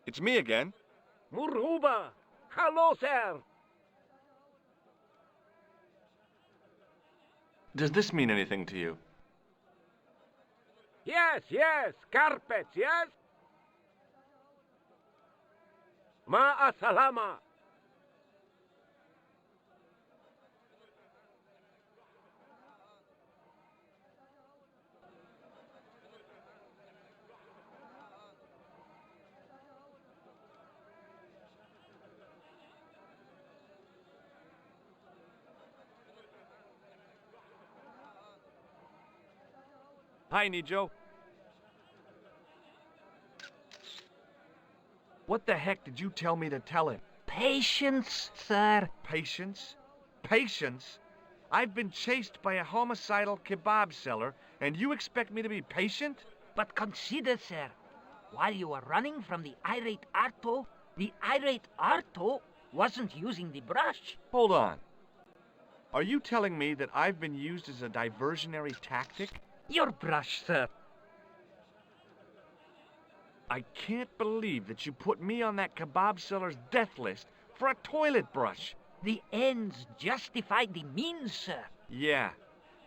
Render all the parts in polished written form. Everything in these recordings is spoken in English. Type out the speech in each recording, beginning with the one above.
It's me again. Muruba! Hello, sir! Does this mean anything to you? Yes, carpets, yes? Ma'a salama! Hi, Nijo. What the heck did you tell me to tell him? Patience, sir. Patience? Patience? I've been chased by a homicidal kebab seller, and you expect me to be patient? But consider, sir, while you were running from the irate Arto wasn't using the brush. Hold on. Are you telling me that I've been used as a diversionary tactic? Your brush, sir. I can't believe that you put me on that kebab seller's death list for a toilet brush. The ends justified the means, sir. Yeah,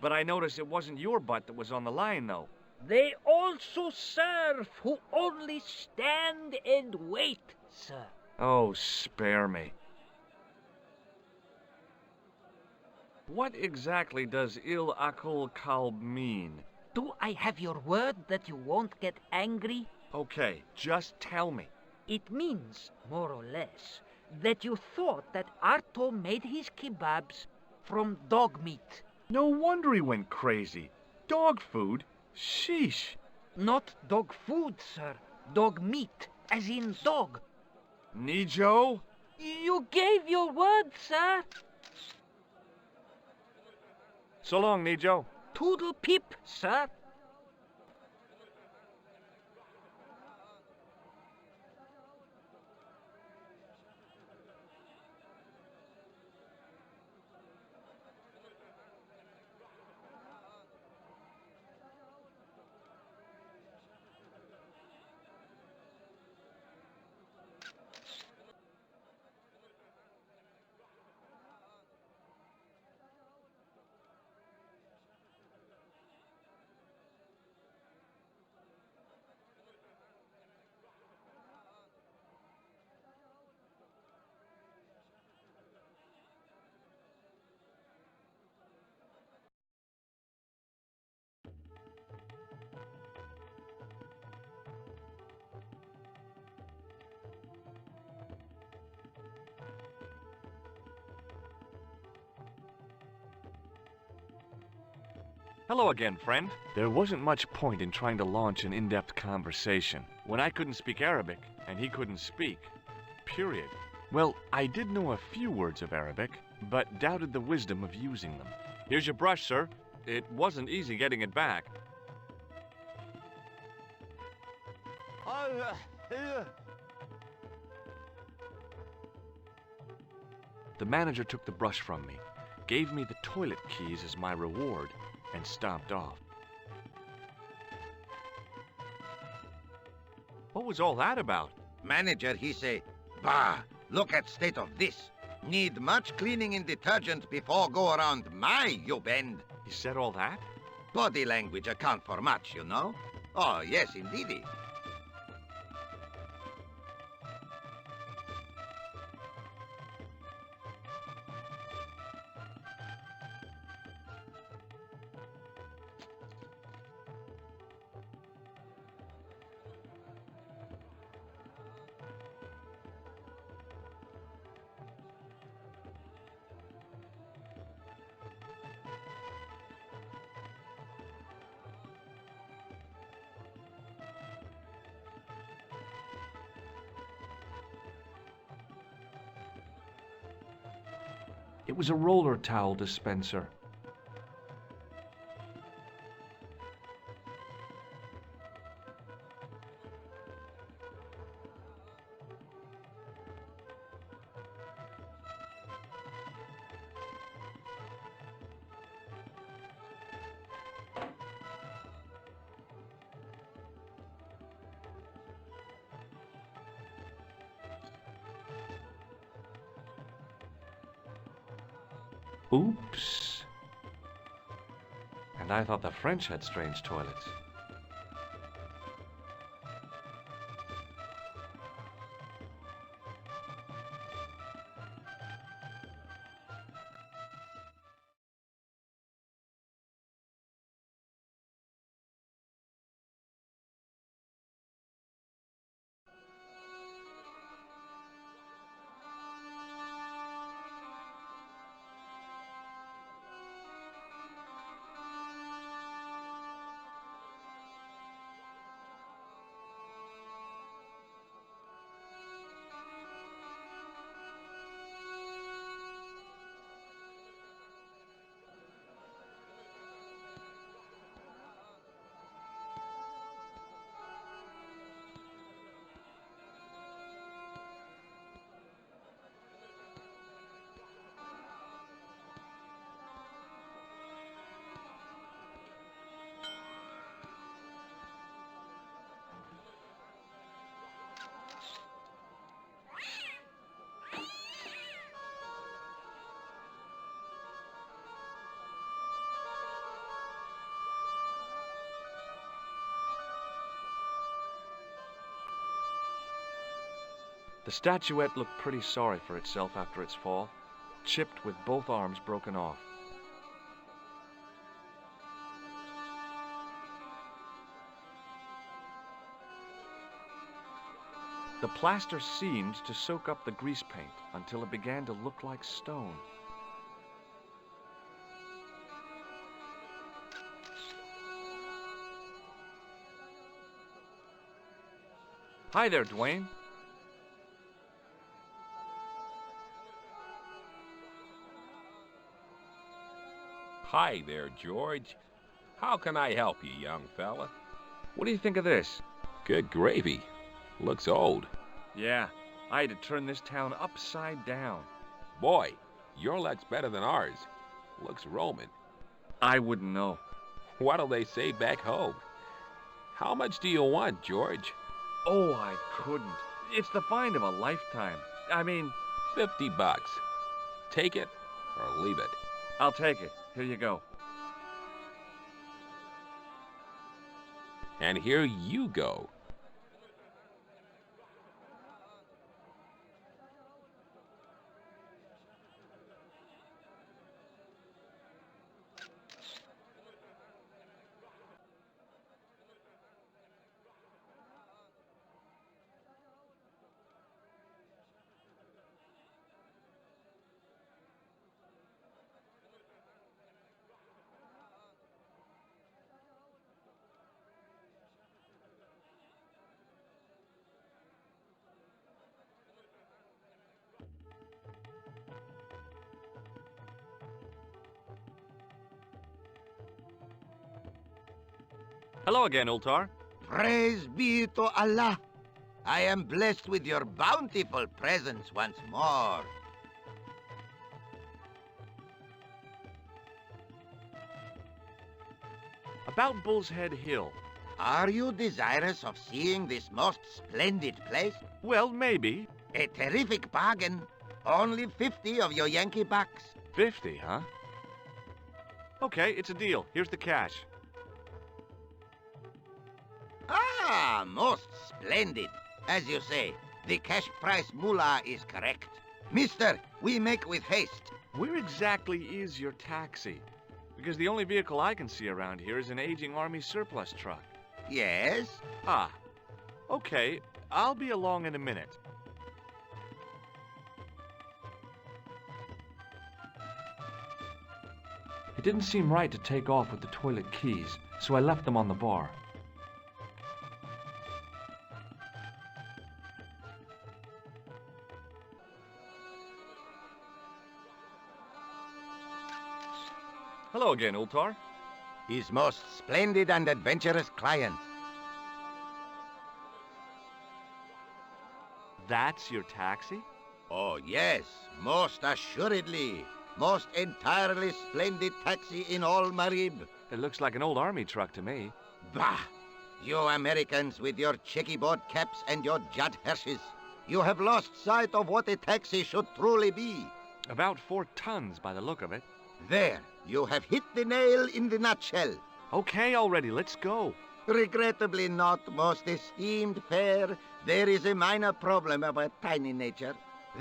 but I noticed it wasn't your butt that was on the line, though. They also serve who only stand and wait, sir. Oh, spare me. What exactly does Il Akul Kalb mean? Do I have your word that you won't get angry? Okay, just tell me. It means, more or less, that you thought that Arto made his kebabs from dog meat. No wonder he went crazy. Dog food? Sheesh. Not dog food, sir. Dog meat, as in dog. Nijo? You gave your word, sir. So long, Nijo. Toodle pip, sir. Hello again, friend. There wasn't much point in trying to launch an in-depth conversation when I couldn't speak Arabic and he couldn't speak. Period. Well, I did know a few words of Arabic, but doubted the wisdom of using them. Here's your brush, sir. It wasn't easy getting it back. The manager took the brush from me, gave me the toilet keys as my reward, and stomped off. What was all that about? Manager, he say, bah, look at state of this. Need much cleaning and detergent before go around my, you bend. He said all that? Body language account for much, you know. Oh, yes, indeedy. It was a roller towel dispenser. Oops. And I thought the French had strange toilets. The statuette looked pretty sorry for itself after its fall, chipped with both arms broken off. The plaster seemed to soak up the grease paint until it began to look like stone. Hi there, Dwayne. Hi there, George. How can I help you, young fella? What do you think of this? Good gravy. Looks old. Yeah, I had to turn this town upside down. Boy, your luck's better than ours. Looks Roman. I wouldn't know. What'll they say back home? How much do you want, George? Oh, I couldn't. It's the find of a lifetime. I mean, $50. Take it or leave it. I'll take it. Here you go. And here you go. Hello again, Ultar. Praise be to Allah. I am blessed with your bountiful presence once more. About Bull's Head Hill. Are you desirous of seeing this most splendid place? Well, maybe. A terrific bargain. Only 50 of your Yankee bucks. 50, huh? Okay, it's a deal. Here's the cash. Ah, most splendid. As you say, the cash price moolah is correct. Mister, we make with haste. Where exactly is your taxi? Because the only vehicle I can see around here is an aging Army surplus truck. Yes? Ah, okay. I'll be along in a minute. It didn't seem right to take off with the toilet keys, so I left them on the bar. Hello again, Ultar. His most splendid and adventurous client. That's your taxi? Oh, yes, most assuredly. Most entirely splendid taxi in all Marib. It looks like an old army truck to me. Bah! You Americans with your checkerboard caps and your Judd Hirsches. You have lost sight of what a taxi should truly be. About 4 tons by the look of it. There, you have hit the nail in the nutshell. Okay, already, let's go. Regrettably not, most esteemed fair. There is a minor problem of a tiny nature.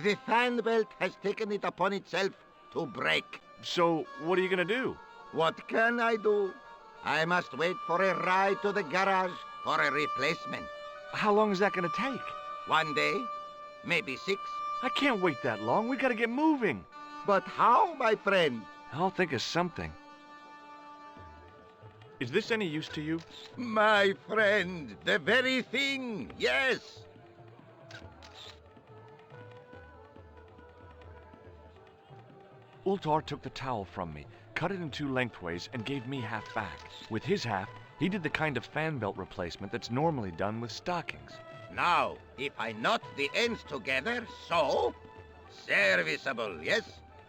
The fan belt has taken it upon itself to break. So, what are you gonna do? What can I do? I must wait for a ride to the garage for a replacement. How long is that gonna take? 1 day, maybe 6. I can't wait that long. We gotta get moving. But how, my friend? I'll think of something. Is this any use to you? My friend, the very thing, yes. Ultar took the towel from me, cut it in 2 lengthways, and gave me half back. With his half, he did the kind of fan belt replacement that's normally done with stockings. Now, if I knot the ends together, so... Serviceable, yes?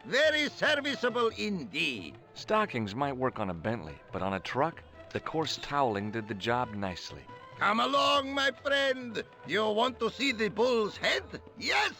Very serviceable indeed. Stockings might work on a Bentley, but on a truck, the coarse toweling did the job nicely. Come along, my friend. You want to see the bull's head? Yes?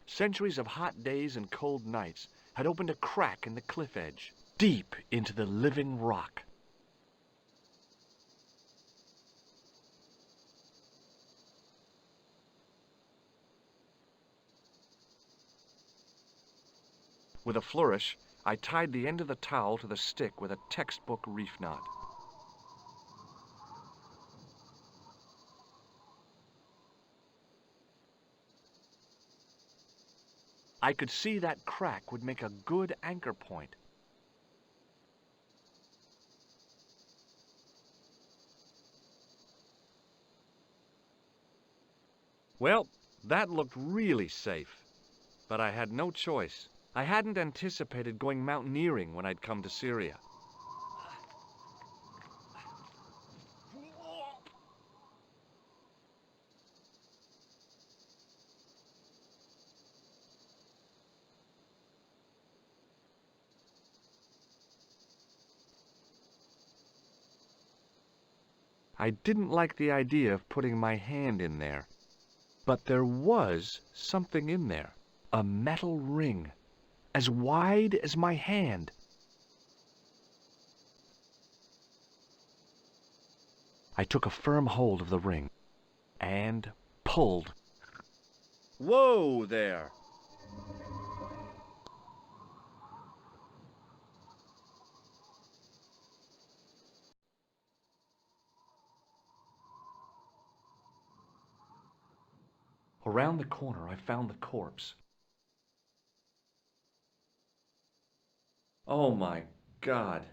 Centuries of hot days and cold nights had opened a crack in the cliff edge, deep into the living rock. With a flourish, I tied the end of the towel to the stick with a textbook reef knot. I could see that crack would make a good anchor point. Well, that looked really safe, but I had no choice. I hadn't anticipated going mountaineering when I'd come to Syria. I didn't like the idea of putting my hand in there, but there was something in there, a metal ring, as wide as my hand. I took a firm hold of the ring and pulled. Whoa there! Around the corner, I found the corpse. Oh my God.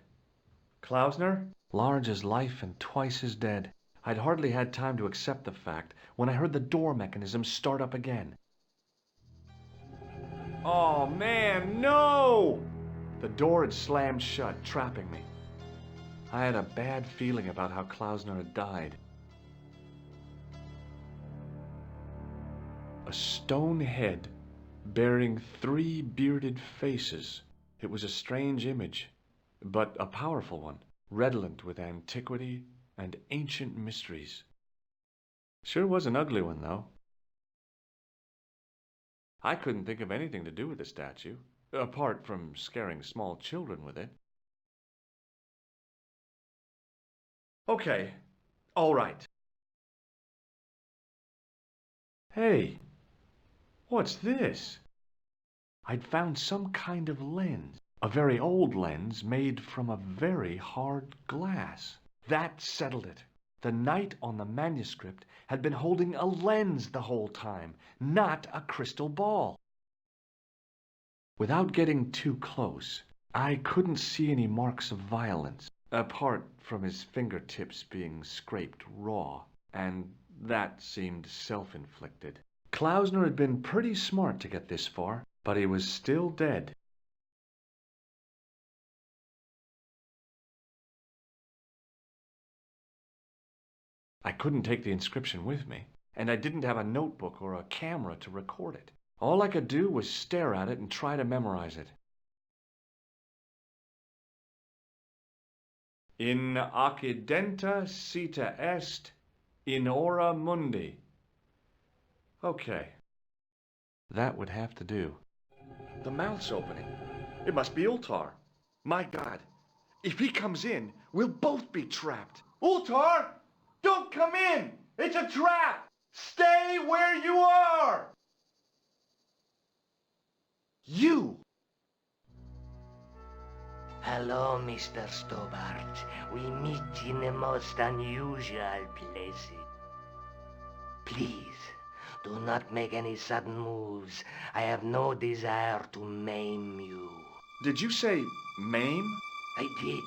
Klausner? Large as life and twice as dead. I'd hardly had time to accept the fact when I heard the door mechanism start up again. Oh man, no! The door had slammed shut, trapping me. I had a bad feeling about how Klausner had died. A stone head bearing 3 bearded faces. It was a strange image, but a powerful one, redolent with antiquity and ancient mysteries. Sure was an ugly one, though. I couldn't think of anything to do with the statue, apart from scaring small children with it. Okay, all right. Hey, what's this? I'd found some kind of lens, a very old lens made from a very hard glass. That settled it. The knight on the manuscript had been holding a lens the whole time, not a crystal ball. Without getting too close, I couldn't see any marks of violence, apart from his fingertips being scraped raw, and that seemed self-inflicted. Klausner had been pretty smart to get this far, but he was still dead. I couldn't take the inscription with me, and I didn't have a notebook or a camera to record it. All I could do was stare at it and try to memorize it. In accidenta sita est, in ora mundi. Okay. That would have to do. The mouth's opening. It must be Ultar. My God. If he comes in, we'll both be trapped. Ultar! Don't come in! It's a trap! Stay where you are! You! Hello, Mr. Stobart. We meet in the most unusual places. Please, do not make any sudden moves. I have no desire to maim you. Did you say maim? I did.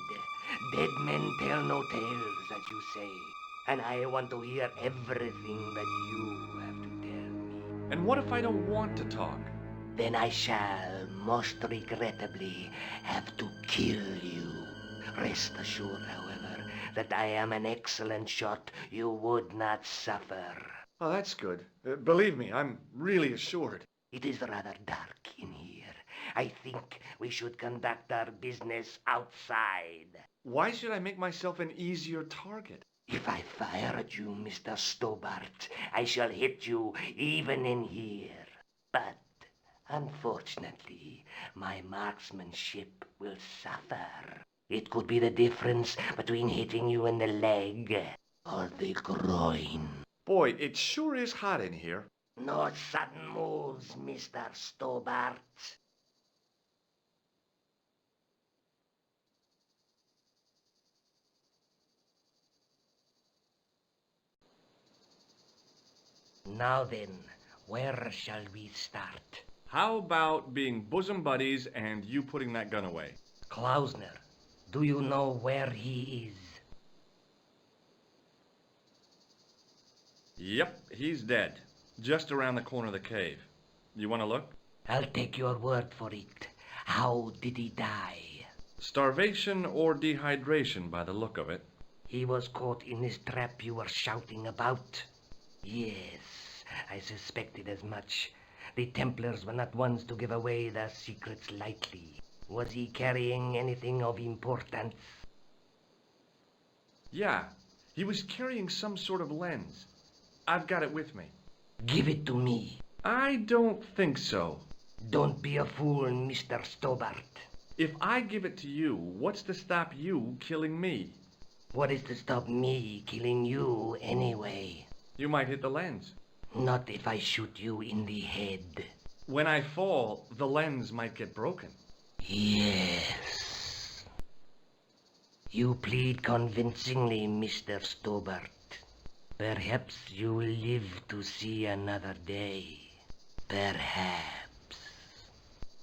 Dead men tell no tales, as you say. And I want to hear everything that you have to tell me. And what if I don't want to talk? Then I shall, most regrettably, have to kill you. Rest assured, however, that I am an excellent shot you would not suffer. Oh, that's good. Believe me, I'm really assured. It is rather dark in here. I think we should conduct our business outside. Why should I make myself an easier target? If I fire at you, Mr. Stobart, I shall hit you even in here. But, unfortunately, my marksmanship will suffer. It could be the difference between hitting you in the leg or the groin. Boy, it sure is hot in here. No sudden moves, Mr. Stobart. Now then, where shall we start? How about being bosom buddies and you putting that gun away? Klausner, do you know where he is? Yep, he's dead. Just around the corner of the cave. You want to look? I'll take your word for it. How did he die? Starvation or dehydration by the look of it. He was caught in this trap you were shouting about. Yes, I suspected as much. The Templars were not ones to give away their secrets lightly. Was he carrying anything of importance? Yeah, he was carrying some sort of lens. I've got it with me. Give it to me. I don't think so. Don't be a fool, Mr. Stobart. If I give it to you, what's to stop you killing me? What is to stop me killing you anyway? You might hit the lens. Not if I shoot you in the head. When I fall, the lens might get broken. Yes. You plead convincingly, Mr. Stobart. Perhaps you will live to see another day. Perhaps.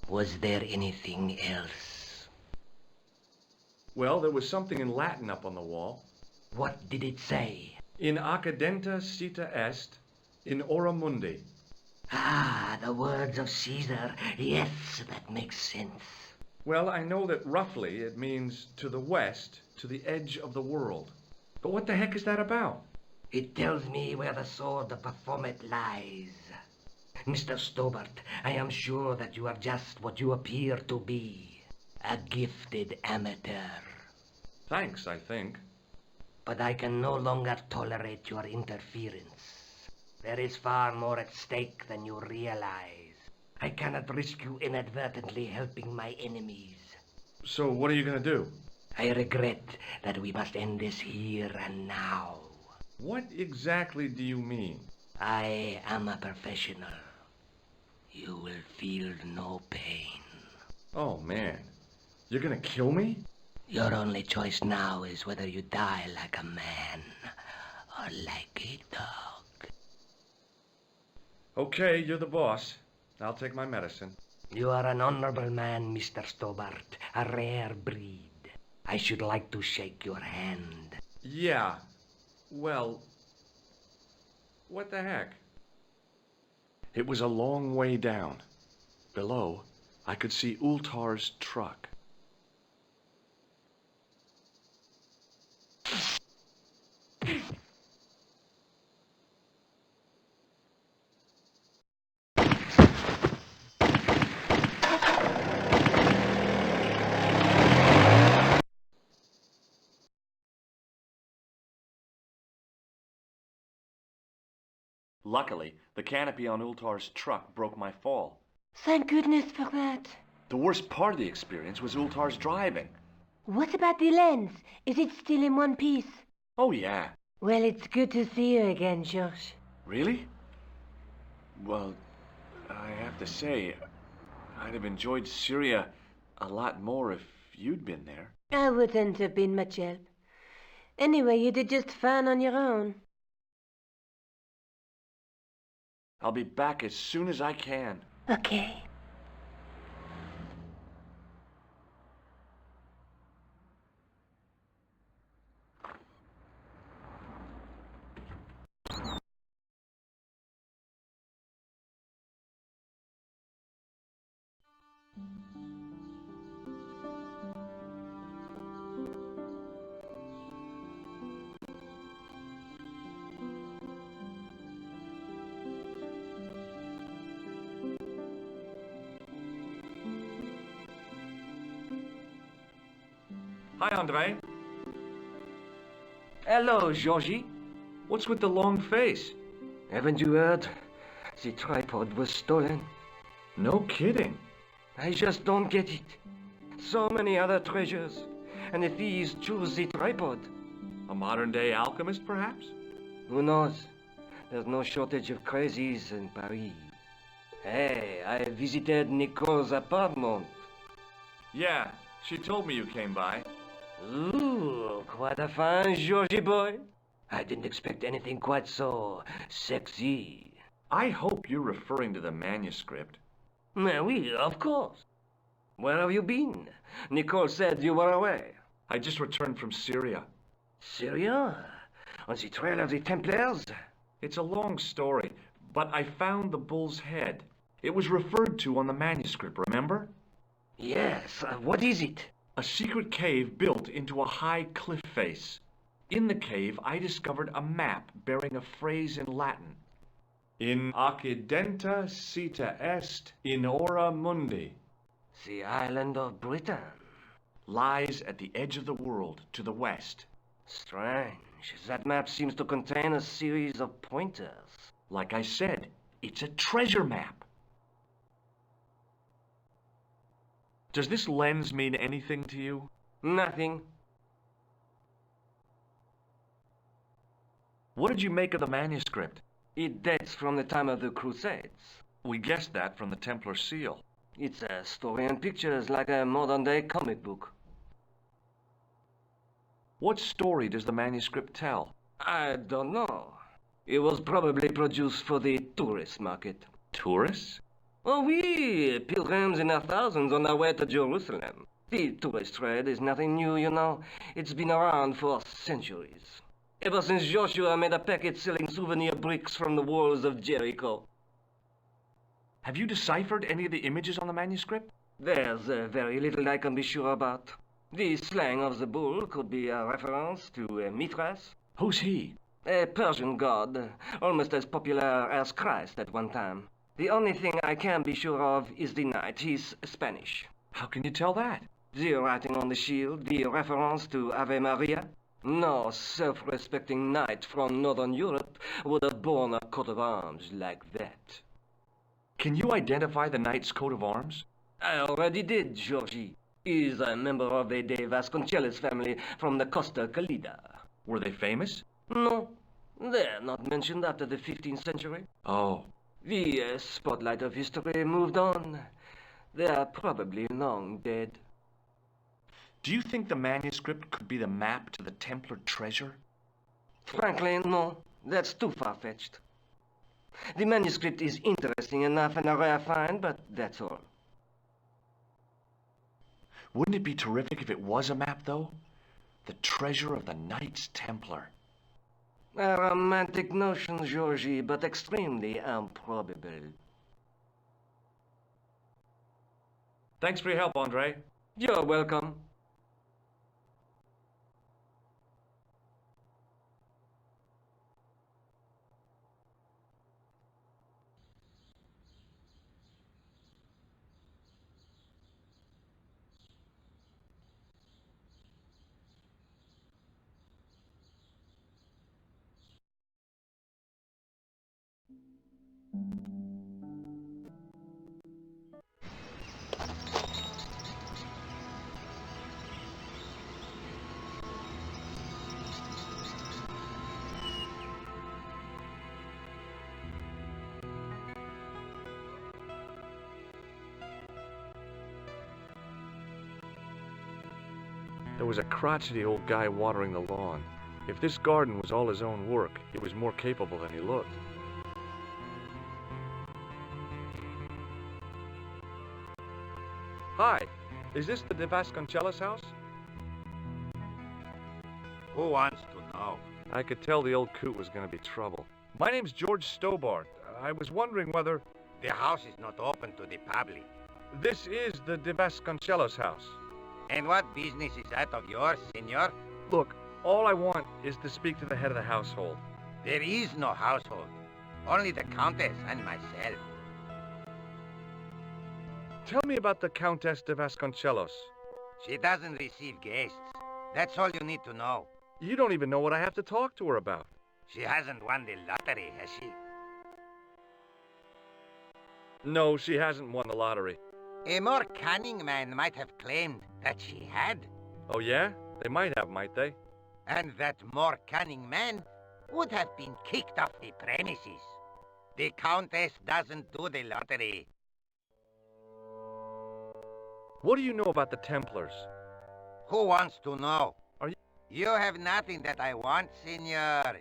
Was there anything else? Well, there was something in Latin up on the wall. What did it say? In accidenta sita est, in ora mundi. Ah, the words of Caesar. Yes, that makes sense. Well, I know that roughly it means to the west, to the edge of the world. But what the heck is that about? It tells me where the sword of Baphomet lies. Mr. Stobart, I am sure that you are just what you appear to be. A gifted amateur. Thanks, I think. But I can no longer tolerate your interference. There is far more at stake than you realize. I cannot risk you inadvertently helping my enemies. So what are you gonna do? I regret that we must end this here and now. What exactly do you mean? I am a professional. You will feel no pain. Oh, man. You're gonna kill me? Your only choice now is whether you die like a man or like a dog. Okay, you're the boss. I'll take my medicine. You are an honorable man, Mr. Stobart, a rare breed. I should like to shake your hand. Yeah. Well, what the heck? It was a long way down. Below, I could see Ultar's truck. Luckily, the canopy on Ultar's truck broke my fall. Thank goodness for that. The worst part of the experience was Ultar's driving. What about the lens? Is it still in one piece? Oh, yeah. Well, it's good to see you again, George. Really? Well, I have to say, I'd have enjoyed Syria a lot more if you'd been there. I wouldn't have been much help. Anyway, you did just fine on your own. I'll be back as soon as I can. Okay. Hi, Andre. Hello, Georgie. What's with the long face? Haven't you heard? The tripod was stolen. No kidding. I just don't get it. So many other treasures, and the thieves choose the tripod. A modern-day alchemist, perhaps? Who knows? There's no shortage of crazies in Paris. Hey, I visited Nicole's apartment. Yeah, she told me you came by. Ooh, quite a fine Georgie boy. I didn't expect anything quite so sexy. I hope you're referring to the manuscript. Oui, of course. Where have you been? Nicole said you were away. I just returned from Syria. Syria? On the trail of the Templars? It's a long story, but I found the bull's head. It was referred to on the manuscript, remember? Yes, what is it? A secret cave built into a high cliff face. In the cave, I discovered a map bearing a phrase in Latin. In accidenta sita est in ora mundi. The island of Britain. Lies at the edge of the world, to the west. Strange. That map seems to contain a series of pointers. Like I said, it's a treasure map. Does this lens mean anything to you? Nothing. What did you make of the manuscript? It dates from the time of the Crusades. We guessed that from the Templar seal. It's a story and pictures like a modern-day comic book. What story does the manuscript tell? I don't know. It was probably produced for the tourist market. Tourists? Oh, oui, pilgrims in their thousands on their way to Jerusalem. The tourist trade is nothing new, you know. It's been around for centuries. Ever since Joshua made a packet selling souvenir bricks from the walls of Jericho. Have you deciphered any of the images on the manuscript? There's very little I can be sure about. The slang of the bull could be a reference to Mithras. Who's he? A Persian god, almost as popular as Christ at one time. The only thing I can be sure of is the knight. He's Spanish. How can you tell that? The writing on the shield, the reference to Ave Maria. No self-respecting knight from Northern Europe would have borne a coat of arms like that. Can you identify the knight's coat of arms? I already did, Georgie. He's a member of the De Vasconcelos family from the Costa Calida. Were they famous? No, they're not mentioned after the 15th century. Oh. The spotlight of history moved on. They are probably long dead. Do you think the manuscript could be the map to the Templar treasure? Frankly, no. That's too far-fetched. The manuscript is interesting enough and a rare find, but that's all. Wouldn't it be terrific if it was a map, though? The treasure of the Knights Templar. A romantic notion, Georgie, but extremely improbable. Thanks for your help, Andre. You're welcome. There was a crotchety old guy watering the lawn. If this garden was all his own work, he was more capable than he looked. Hi, is this the De Vasconcelos house? Who wants to know? I could tell the old coot was going to be trouble. My name's George Stobart. I was wondering whether... The house is not open to the public. This is the De Vasconcelos house. And what business is that of yours, senor? Look, all I want is to speak to the head of the household. There is no household. Only the Countess and myself. Tell me about the Countess de Vasconcelos. She doesn't receive guests. That's all you need to know. You don't even know what I have to talk to her about. She hasn't won the lottery, has she? No, she hasn't won the lottery. A more cunning man might have claimed that she had. Oh yeah? They might have, might they? And that more cunning man would have been kicked off the premises. The Countess doesn't do the lottery. What do you know about the Templars? Who wants to know? Are you... You have nothing that I want, senor,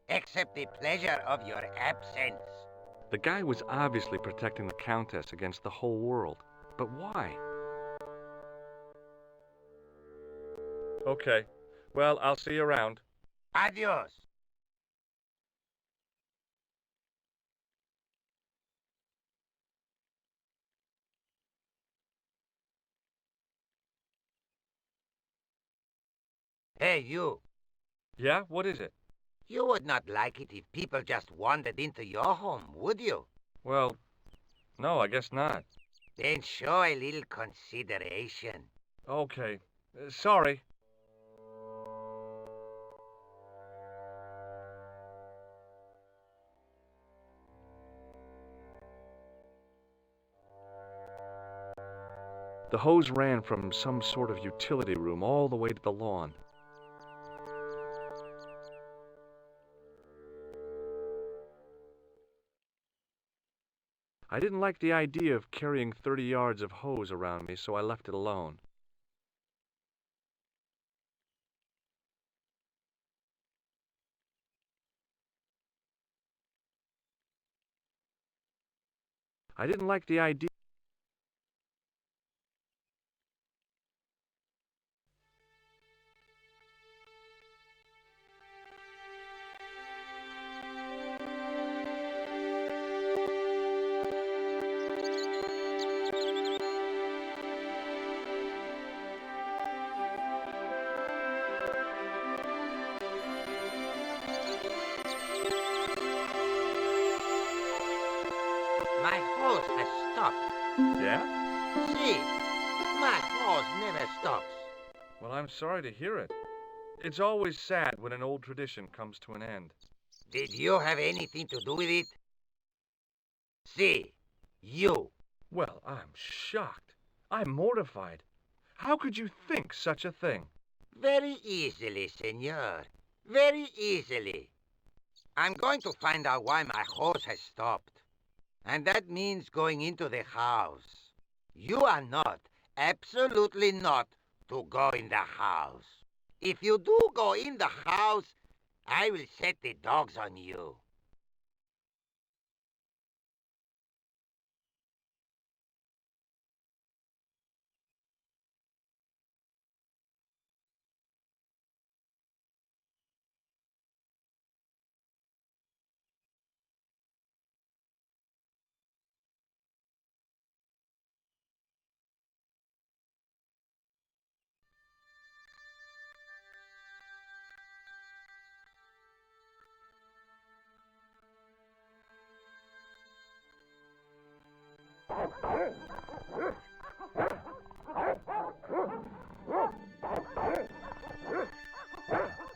except the pleasure of your absence. The guy was obviously protecting the Countess against the whole world. But why? Okay. Well, I'll see you around. Adios. Hey, you. Yeah? What is it? You would not like it if people just wandered into your home, would you? Well, no, I guess not. Then show a little consideration. Okay. Sorry. The hose ran from some sort of utility room all the way to the lawn. I didn't like the idea of carrying 30 yards of hose around me, so I left it alone. I didn't like the idea. My hose has stopped. Yeah? See, my hose never stops. Well, I'm sorry to hear it. It's always sad when an old tradition comes to an end. Did you have anything to do with it? See, you. Well, I'm shocked. I'm mortified. How could you think such a thing? Very easily, senor. Very easily. I'm going to find out why my hose has stopped. And that means going into the house. You are not, absolutely not, to go in the house. If you do go in the house, I will set the dogs on you.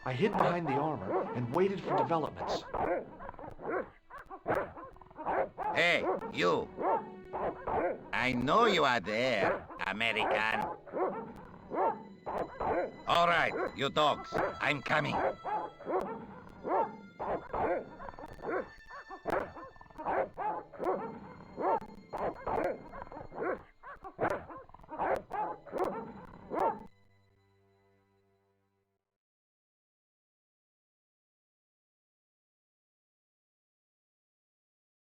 I hid behind the armor and waited for developments. Hey, you. I know you are there, American. All right, you dogs, I'm coming.